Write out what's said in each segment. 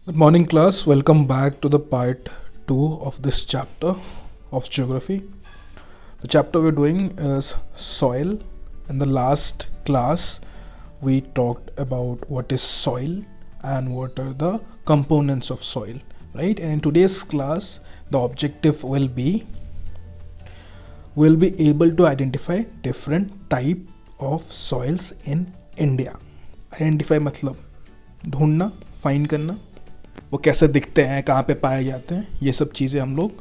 Good morning, class. Welcome back to the part 2 of this chapter of geography. The chapter we're doing is soil. In the last class, we talked about what is soil and what are the components of soil, right? And in today's class, the objective will be we'll be able to identify different type of soils in India. Identify मतलब ढूंढना, find करना, वो कैसे दिखते हैं, कहाँ पे पाए जाते हैं, ये सब चीज़ें हम लोग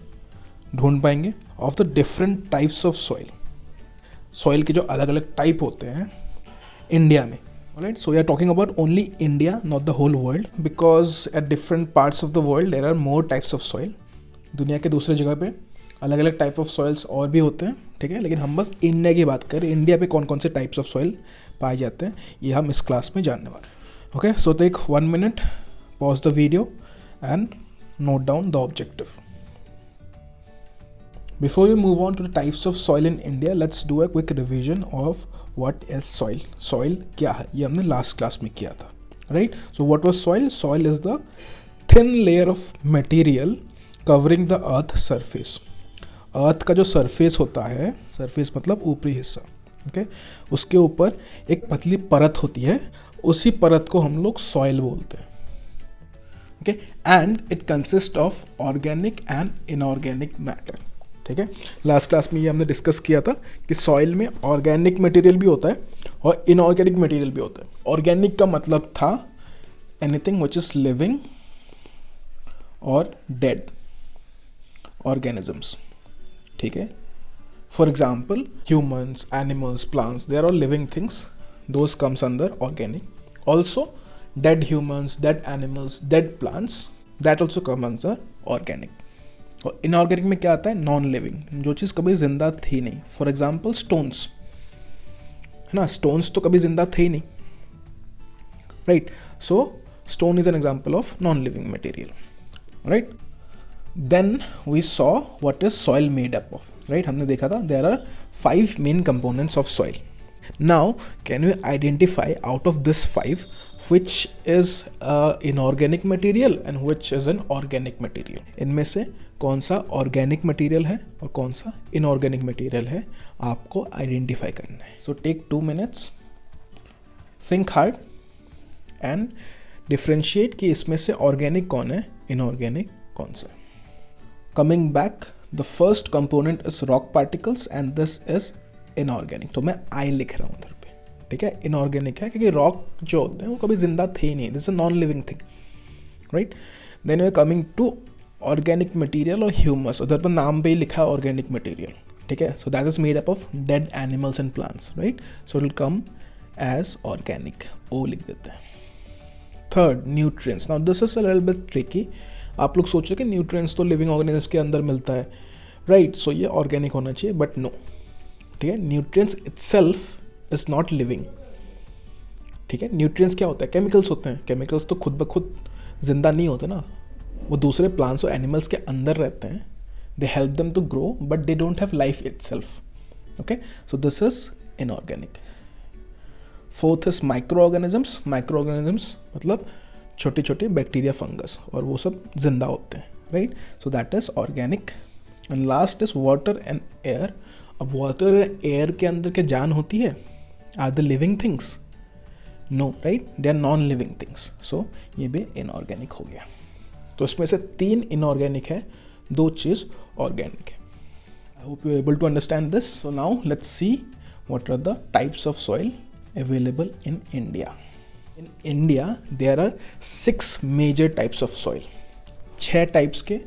ढूंढ पाएंगे. Of the different types of soil, soil के जो अलग अलग टाइप होते हैं इंडिया में. Right, so we are talking about only India, not the whole world, because at different parts of the world there are more types of soil. दुनिया के दूसरे जगह पे अलग अलग टाइप ऑफ सॉइल्स और भी होते हैं, ठीक है, लेकिन हम बस इंडिया की बात करें. इंडिया पे कौन कौन से टाइप्स ऑफ सॉइल पाए जाते हैं ये हम इस क्लास में जानने वाले हैं. Okay, so take 1 minute, pause the video and note down the objective. Before we move on to the types of soil in India, let's do a quick revision of what is soil. Soil क्या है, ये हमने last class में किया था, right? So what was soil? Soil is the thin layer of material covering the earth surface. अर्थ का जो surface होता है, सरफेस मतलब ऊपरी हिस्सा, ओके, उसके ऊपर एक पतली परत होती है, उसी परत को हम लोग सॉइल बोलते हैं. Okay, and it consist of organic and inorganic matter. ठीक है, लास्ट क्लास में ये हमने डिस्कस किया था कि सॉइल में ऑर्गेनिक मटेरियल भी होता है और इनऑर्गेनिक मटेरियल भी होता है. ऑर्गेनिक का मतलब था एनीथिंग विच इज लिविंग और डेड ऑर्गेनिजम्स. ठीक है, for example humans, animals, plants, they are all living things, those comes अंदर organic. Also dead humans, dead animals, dead plants, that also comes under organic. और inorganic में क्या आता है? Non living, जो चीज़ कभी जिंदा थी नहीं. फॉर एग्जाम्पल स्टोन्स, है ना, स्टोन्स तो कभी जिंदा थे ही नहीं, right. So stone is an example of non living material, right. Then we saw what is soil made up of, right. हमने देखा था there are 5 main components of soil. Now, can you identify out of this 5 which is inorganic material and which is an organic material? इनमें से कौन सा organic material है और कौन सा इनऑर्गेनिक मटेरियल है, आपको आइडेंटिफाई करना है. So take 2 minutes, think hard and differentiate कि इसमें से ऑर्गेनिक कौन है, इनऑर्गेनिक कौन सा. Coming back, the first component is rock particles and this is inorganic. तो मैं आई लिख रहा हूँ उधर पे, ठीक है. इनऑर्गेनिक है क्योंकि रॉक जो होते हैं वो कभी जिंदा थे ही नहीं, this is non living thing, right. Then we are coming to organic material और ह्यूमस. उधर पर नाम पे ही लिखा है ऑर्गेनिक मटेरियल, ठीक है. So that is made up of dead animals and plants, right. So it will come as organic, O लिख देते हैं. Third, nutrients. Now this is a little bit tricky. आप लोग सोचो कि न्यूट्रिएंट्स तो लिविंग ऑर्गेनिज्म के अंदर मिलता है, राइट. सो ये ऑर्गेनिक होना चाहिए, बट नो, ठीक है. Nutrients itself is not living, ठीक है. न्यूट्रिएंट्स क्या होता है? केमिकल्स होते हैं. केमिकल्स तो खुद ब खुद जिंदा नहीं होते ना, वो दूसरे प्लांट्स और एनिमल्स के अंदर रहते हैं. They help them to grow but they don't have life itself, okay. So this is inorganic. Fourth is microorganisms. Microorganisms मतलब छोटे छोटे बैक्टीरिया, फंगस, और वो सब जिंदा होते हैं, right. So that is organic. And last is water and air. अब वाटर एयर के अंदर क्या जान होती है? Are the living things? No, right, they are non living things. So ये भी इनऑर्गेनिक हो गया. तो इसमें से 3 इनऑर्गेनिक है, 2 चीज़ ऑर्गेनिक है. I hope you able to understand this. So now let's see what are the types of soil available in India. In India there are 6 major types of soil. 6 types के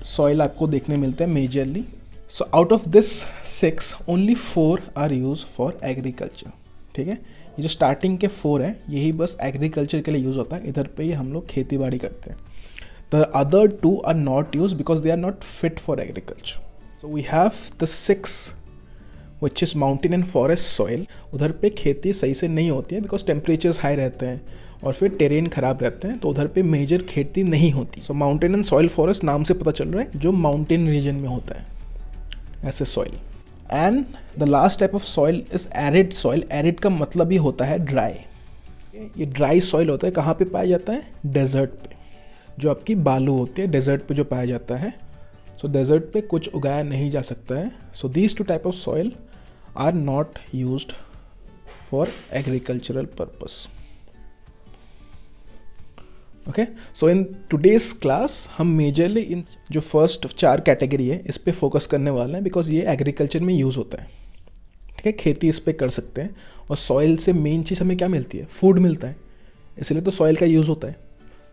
soil आपको देखने मिलते हैं majorly. So out of this 6, only 4 are used for agriculture, ठीक है. ये जो starting के 4 हैं यही बस एग्रीकल्चर के लिए यूज़ होता है. इधर पे ही हम लोग खेती बाड़ी करते हैं. The other 2 are not used because they are not fit for agriculture. So we have the 6 which is mountain and forest soil. उधर पे खेती सही से नहीं होती है बिकॉज टेम्परेचर्स हाई रहते हैं और फिर टेरेन ख़राब रहते हैं, तो उधर पे मेजर खेती नहीं होती. सो माउंटेन एंड सॉइल फॉरेस्ट नाम से पता चल रहा है जो माउंटेन रीजन में होता है ऐसे soil. And the last type of soil is arid soil. Arid का मतलब ही होता है ड्राई. ये ड्राई सॉइल होता है, कहाँ पे पाया जाता है? डेजर्ट पे, जो आपकी बालू होती है डेजर्ट पे जो पाया जाता है। सो डेजर्ट पे कुछ उगाया नहीं जा सकता है। So these two type of soil are not used for agricultural purpose. Okay, so in today's class हम मेजरली इन जो फर्स्ट 4 कैटेगरी है इस पे फोकस करने वाले हैं, बिकॉज ये एग्रीकल्चर में यूज़ होता है। ठीक है, खेती इस पे कर सकते हैं, और सॉइल से मेन चीज़ हमें क्या मिलती है? फूड मिलता है, इसलिए तो सॉइल का यूज़ होता है,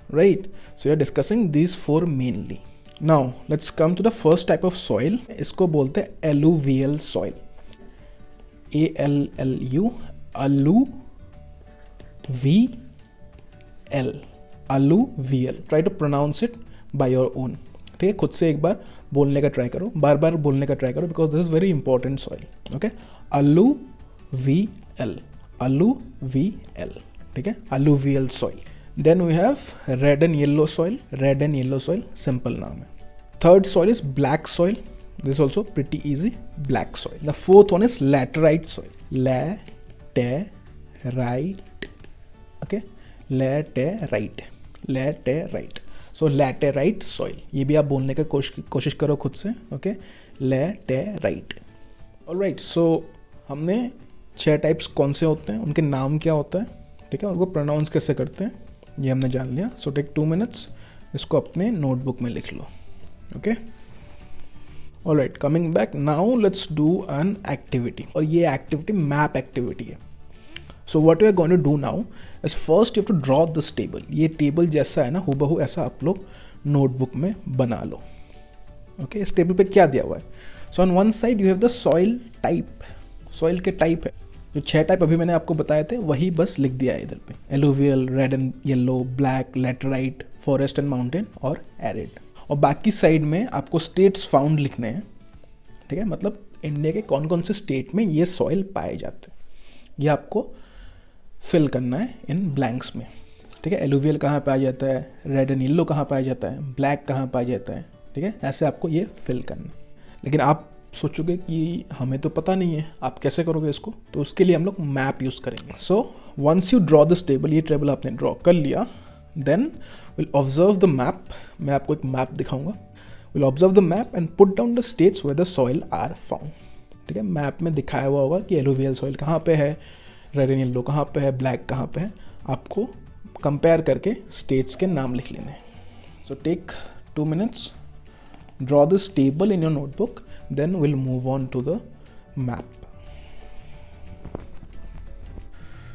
right. So we are discussing these 4 mainly. Now let's come to the first type of soil, इसको बोलते हैं alluvial soil, ALLU, ALLUVL, alluvial. Try to pronounce it by your own. ठीक है, खुद से एक बार बोलने का ट्राई करो, बार बार बोलने का ट्राई करो, because this is very important soil. Okay, alluvial, alluvial, ठीक है, alluvial soil. Then we have red and yellow soil. Red and yellow soil, simple नाम है. Third soil is black soil. This is also pretty easy, black soil. The fourth one is laterite soil. Laterite. Okay, laterite. Laterite. So laterite soil. ये भी आप बोलने का कोशिश करो खुद से. Okay, laterite. Alright, so हमने 6 टाइप्स कौन से होते हैं, उनके नाम क्या होता है, ठीक है, उनको प्रोनाउंस कैसे करते हैं, ये हमने जान लिया. सो टेक 2 मिनट्स, इसको अपने नोटबुक में लिख लो. Okay, alright, coming back, now let's do an activity. और ये एक्टिविटी मैप एक्टिविटी है. So what we are going to do now is first you have to draw this table. ये table जैसा है ना, हूबहू ऐसा आप लोग नोटबुक में बना लो. ओके, इस टेबल पे क्या दिया हुआ है? So on one side you have the soil type. Soil के टाइप है, जो 6 टाइप अभी मैंने आपको बताए थे वही बस लिख दिया है इधर पे. Alluvial, red and yellow, black, laterite, forest and mountain और एरिड. और बाकी साइड में आपको स्टेट्स फाउंड लिखने हैं. ठीक है, मतलब इंडिया के कौन कौन से स्टेट में ये सॉइल पाए जाते हैं, ये आपको फिल करना है इन ब्लैंक्स में. ठीक है, एलुवियल कहाँ पाया जाता है, रेड एंड येलो कहाँ पाया जाता है, ब्लैक कहाँ पाया जाता है. ठीक है, ऐसे आपको ये फिल करना है. लेकिन आप सोचोगे कि हमें तो पता नहीं है, आप कैसे करोगे इसको? तो उसके लिए हम लोग मैप यूज़ करेंगे. So once you draw this table, ये टेबल आपने ड्रॉ कर लिया, then will observe the map. मैं आपको एक मैप दिखाऊंगा. Will observe the map and put down the states where the soil are found. ठीक है, मैप में दिखाया हुआ होगा कि एलुवियल सॉइल कहाँ पे है, रेड एंड येलो कहाँ पे है, ब्लैक कहाँ पे है. आपको कंपेयर करके स्टेट्स के नाम लिख लेने हैं. So take 2 minutes, draw this table in your notebook, then we'll move on to the map.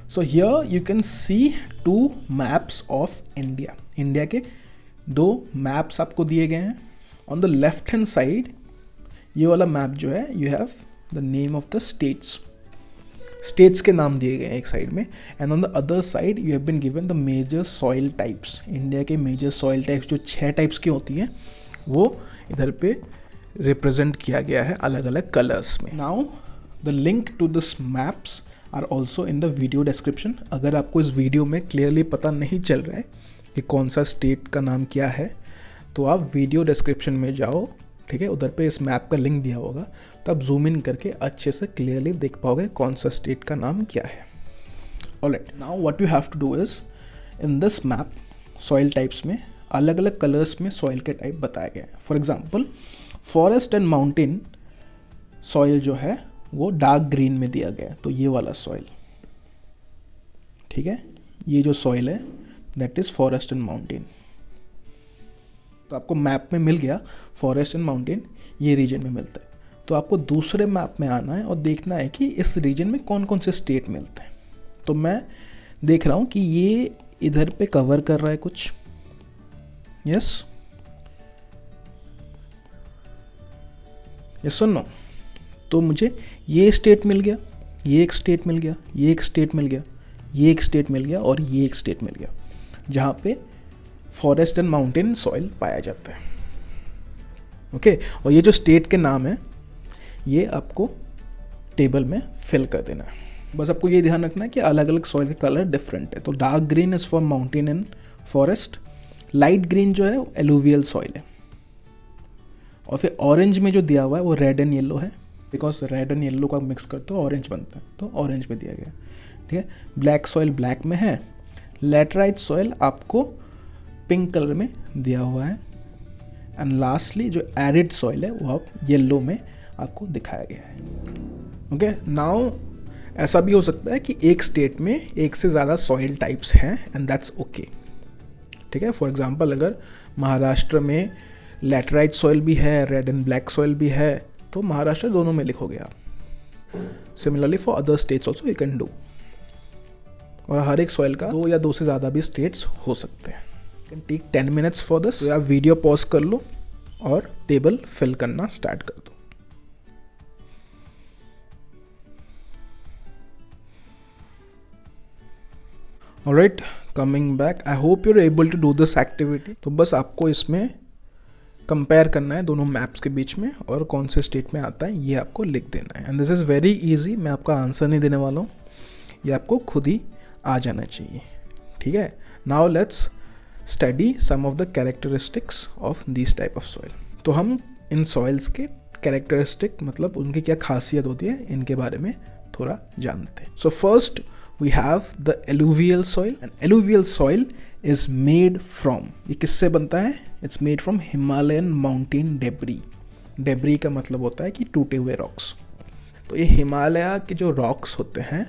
So here you can see 2 maps of India. India के 2 maps आपको दिए गए हैं. On the left hand side ये वाला map जो है, you have the name of the states. States के नाम दिए गए हैं एक साइड में, and on the other side you have been given the major soil types. India के मेजर सॉइल टाइप्स जो 6 टाइप्स की होती हैं वो इधर पे रिप्रेजेंट किया गया है अलग अलग कलर्स में. Now the link to this maps are also in the video description. अगर आपको इस वीडियो में क्लियरली पता नहीं चल रहा है कि कौन सा स्टेट का नाम क्या है, तो आप वीडियो डिस्क्रिप्शन में जाओ. ठीक है, उधर पे इस मैप का लिंक दिया होगा, तब जूम इन करके अच्छे से क्लियरली देख पाओगे कौन सा स्टेट का नाम क्या है. Alright, now what you have to do is, in this map soil types में अलग अलग कलर्स में सॉइल के टाइप बताए गए हैं. For example forest and mountain soil जो है वो डार्क ग्रीन में दिया गया है, तो ये वाला सॉइल. ठीक है, ये जो सॉइल है that is forest and mountain. तो आपको मैप में मिल गया फॉरेस्ट एंड माउंटेन ये रीजन में मिलता है. तो आपको दूसरे मैप में आना है और देखना है कि इस रीजन में कौन कौन से स्टेट मिलते हैं. तो मैं देख रहा हूँ कि ये इधर पे कवर कर रहा है कुछ. यस यस सुन नो. तो मुझे ये स्टेट मिल गया, ये एक स्टेट मिल गया, ये एक स्टेट मिल गया, ये एक स्टेट मिल गया और ये एक स्टेट मिल गया जहाँ पे फॉरेस्ट एंड माउंटेन सॉइल पाया जाता है. ओके, और ये जो स्टेट के नाम है ये आपको टेबल में फिल कर देना है. बस आपको ये ध्यान रखना है कि अलग अलग सॉइल के कलर डिफरेंट है. तो dark green is for mountain and forest, light green जो है एलुवियल सॉइल है, और फिर ऑरेंज में जो दिया हुआ है वो रेड एंड येलो है, बिकॉज रेड एंड येलो का मिक्स करते हो ऑरेंज बनता है, तो ऑरेंज में दिया गया. ठीक है, ब्लैक सॉइल ब्लैक में है लैटराइट सॉइल आपको पिंक कलर में दिया हुआ है, एंड लास्टली जो एरिड सॉइल है वो आप येलो में आपको दिखाया गया है। ओके, नाउ ऐसा भी हो सकता है कि एक स्टेट में एक से ज़्यादा सॉइल टाइप्स हैं, एंड दैट्स ओके। ठीक है, फॉर एग्जांपल अगर महाराष्ट्र में लैटराइट सॉइल भी है, रेड एंड ब्लैक सॉइल भी है, तो महाराष्ट्र दोनों में लिखोगे आप। Similarly for other states also you can do. और हर एक सॉइल का 2 या 2 से ज़्यादा भी स्टेट्स हो सकते हैं। Can take 10 minutes for this. तो आप वीडियो पॉज कर लो और टेबल फिल करना स्टार्ट कर दो। Alright, coming back, I hope you are able to do this activity. तो बस आपको इसमें कंपेयर करना है दोनों मैप्स के बीच में, और कौन से स्टेट में आता है ये आपको लिख देना है। And this is very easy, मैं आपका आंसर नहीं देने वाला हूँ, ये आपको खुद ही आ जाना चाहिए। ठीक है, now let's study some of the characteristics of this type of soil. तो हम इन सॉइल्स के कैरेक्टरिस्टिक, मतलब उनकी क्या खासियत होती है, इनके बारे में थोड़ा जानते हैं। So first we have the alluvial soil, and alluvial soil is made from, ये किससे बनता है? It's made from Himalayan mountain debris. Debris का मतलब होता है कि टूटे हुए रॉक्स। तो ये हिमालय के जो रॉक्स होते हैं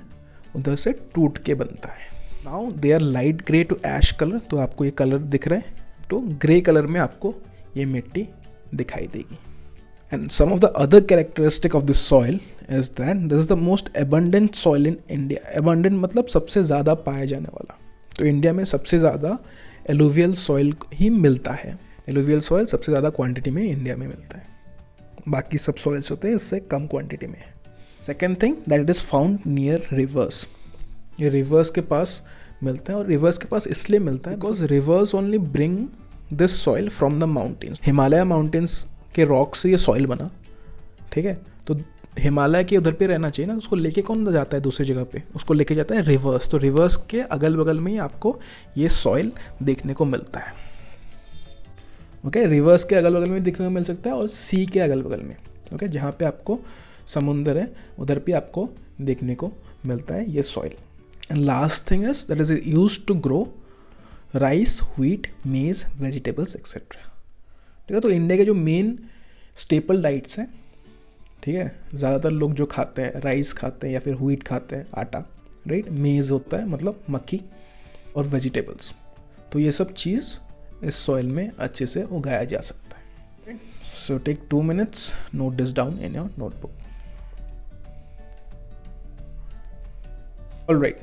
उधर से टूट के बनता है। Now they are light grey to ash colour, तो आपको ये कलर दिख रहा है, तो ग्रे कलर में आपको ये मिट्टी दिखाई देगी। And some of the other characteristic of this soil is that this is the most abundant soil in India. Abundant मतलब सबसे ज़्यादा पाया जाने वाला। तो इंडिया में सबसे ज़्यादा alluvial soil ही मिलता है। alluvial soil सबसे ज़्यादा क्वांटिटी में इंडिया में मिलता है, बाकी सब सॉइल्स होते हैं इससे कम क्वांटिटी में। Second thing, that it is found near reverse. ये रिवर्स के पास मिलता है, और रिवर्स के पास इसलिए मिलता है because reverse only bring this soil from the mountains. Himalaya mountains के रॉक से ये सॉइल बना। ठीक है, तो हिमालय के उधर पे रहना चाहिए ना, उसको लेके कौन जाता है दूसरी जगह पे? उसको लेके जाता है रिवर्स। तो रिवर्स के अगल बगल में ही आपको ये सॉइल देखने को मिलता है। ओके, रिवर्स के अगल बगल में देखने को मिल सकता है, और सी के अगल बगल में, ओके, जहाँ पे आपको समुंदर है उधर पे आपको देखने को मिलता है ये soil. And last thing is that is used to grow rice, wheat, maize, vegetables etcetera. ठीक है, तो इंडिया के जो मेन स्टेपल डाइट्स हैं, ठीक है, ज़्यादातर लोग जो खाते हैं, राइस खाते हैं या फिर व्हीट खाते हैं, आटा, राइट, मेज़ होता है मतलब मक्की, और वेजिटेबल्स। तो ये सब चीज़ इस सॉइल में अच्छे से उगाया जा सकता है। So take 2 minutes, note this down in your notebook. Alright,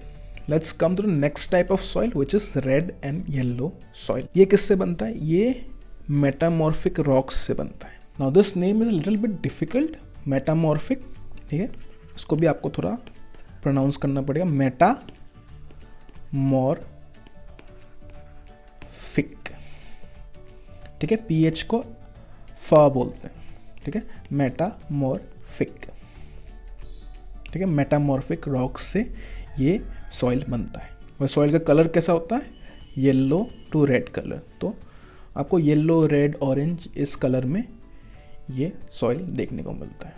let's come to the next type of soil which is red and yellow soil. ये किससे बनता है? ये मेटामॉर्फिक रॉक्स से बनता है। Now this name is a little bit difficult, metamorphic. ठीक है, इसको भी आपको थोड़ा प्रोनाउंस करना पड़ेगा, मेटामॉर्फिक। ठीक है, पीएच को फा बोलते हैं। ठीक है, मेटामॉर्फिक। ठीक है, मेटामॉर्फिक रॉक्स से ये सॉइल बनता है। और सॉइल का कलर कैसा होता है? Yellow to red colour. तो आपको येलो, रेड, ऑरेंज इस कलर में ये सॉइल देखने को मिलता है।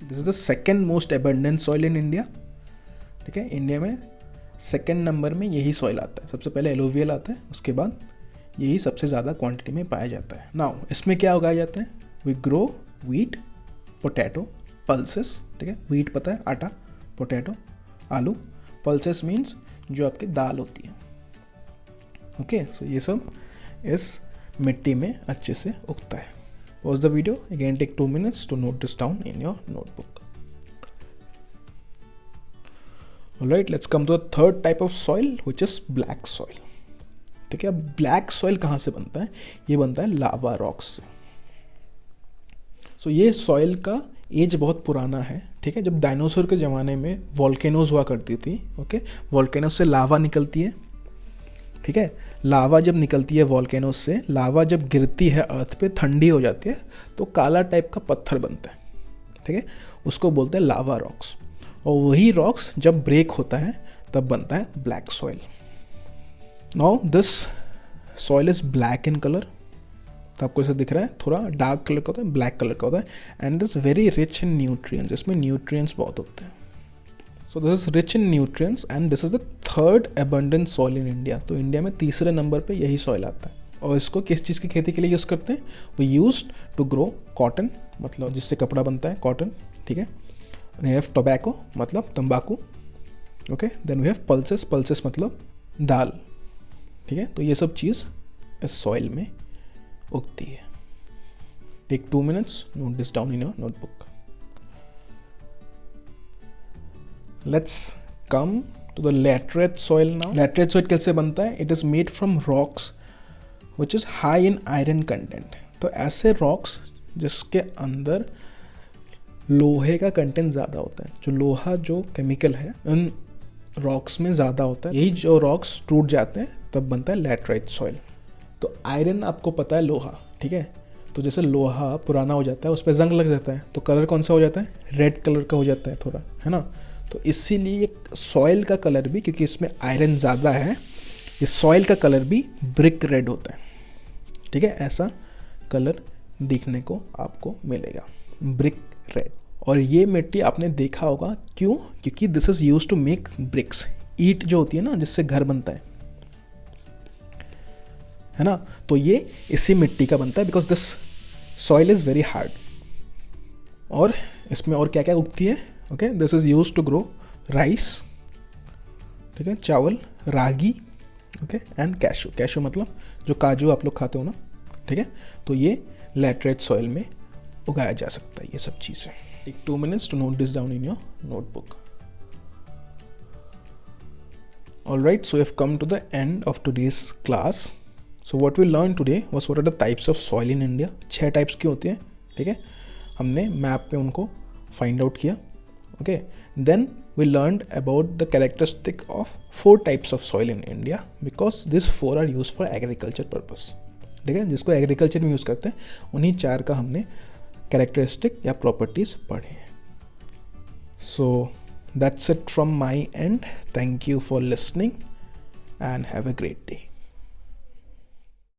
This is the second most abundant soil in India. ठीक है, इंडिया में सेकेंड नंबर में यही सॉइल आता है। सबसे पहले एलोवियल आता है, उसके बाद यही सबसे ज़्यादा क्वांटिटी में पाया जाता है। नाउ इसमें क्या उगाया जाता है? We grow wheat, potato, pulses. ठीक है, व्हीट पता है, आटा, पोटैटो, आलू, पल्सेस मीन्स जो आपकी दाल होती है। ओके, सो ये सब इस मिट्टी में अच्छे से उगता है। Pause the video, again take 2 minutes to note this down in your notebook. Alright, let's come to the third type of soil which is black soil. ठीक है, अब ब्लैक सॉइल कहाँ से बनता है? ये बनता है लावा रॉक्स से। सो ये सॉइल का एज बहुत पुराना है। ठीक है, जब डायनासोर के ज़माने में वॉल्केनोज हुआ करती थी, ओके, वॉल्केनोज से लावा निकलती है। ठीक है, लावा जब निकलती है वॉल्केनोज से, लावा जब गिरती है अर्थ पे, ठंडी हो जाती है, तो काला टाइप का पत्थर बनता है। ठीक है, उसको बोलते हैं लावा रॉक्स। और वही रॉक्स जब ब्रेक होता है तब बनता है black soil. Now this soil is black in colour. तो आपको ऐसा दिख रहा है, थोड़ा डार्क कलर का होता है, ब्लैक कलर का होता है, and this very rich in nutrients. इसमें न्यूट्रिएंट्स बहुत होते हैं। सो this is rich in nutrients and this is the third abundant soil in India. तो इंडिया में तीसरे नंबर पे यही सॉइल आता है. और इसको किस चीज़ की खेती के लिए यूज़ करते हैं? We use to grow cotton, मतलब जिससे कपड़ा बनता है, कॉटन. ठीक है. वी हैव टोबैको, मतलब तंबाकू. Okay. Then we have pulses, pulses मतलब दाल. ठीक है. तो ये सब चीज़ इस सॉइल में उगती है. Take 2 minutes, note this down in your notebook. Let's come to the laterite soil now. Laterite soil कैसे बनता है? It is made from rocks which is high in iron content. तो ऐसे rocks जिसके अंदर लोहे का कंटेंट ज़्यादा होता है. जो लोहा जो केमिकल है उन रॉक्स में ज़्यादा होता है. यही जो रॉक्स टूट जाते हैं तब बनता है लैटराइट सॉइल. तो आयरन आपको पता है लोहा. ठीक है. तो जैसे लोहा पुराना हो जाता है, उस पर जंग लग जाता है, तो कलर कौन सा हो जाता है? रेड कलर का हो जाता है थोड़ा, है ना. तो इसीलिए सॉइल का कलर भी, क्योंकि इसमें आयरन ज़्यादा है, इस सॉइल का कलर भी ब्रिक रेड होता है. ठीक है. ऐसा कलर दिखने को आपको मिलेगा, ब्रिक रेड. और ये मिट्टी आपने देखा होगा. क्यों? क्योंकि this is use to make bricks. ईंट जो होती है ना, जिससे घर बनता है ना, तो ये इसी मिट्टी का बनता है. Because this soil is very hard. और इसमें और क्या क्या उगती है? Okay. This is use to grow rice. ठीक है. चावल, रागी. ओके. And cashew. कैशू मतलब जो काजू आप लोग खाते हो ना. ठीक है. तो ये लैटराइट सॉइल में उगाया जा सकता है ये सब चीज़ें. Take 2 minutes to note this down in your notebook. Alright, so we have come to the end of today's class. So what we learned today was what are the types of soil in India. 6 types की होती हैं. ठीक है. हमने map पे उनको find out किया. Okay. Then we learned about the characteristic of 4 types of soil in India because these 4 are used for agriculture purpose. ठीक है. जिसको एग्रीकल्चर में यूज़ करते हैं उन्हीं 4 का हमने कैरेक्टरिस्टिक या प्रॉपर्टीज़ पढ़े हैं. So that's it from my and. Thank you for listening and have a great day.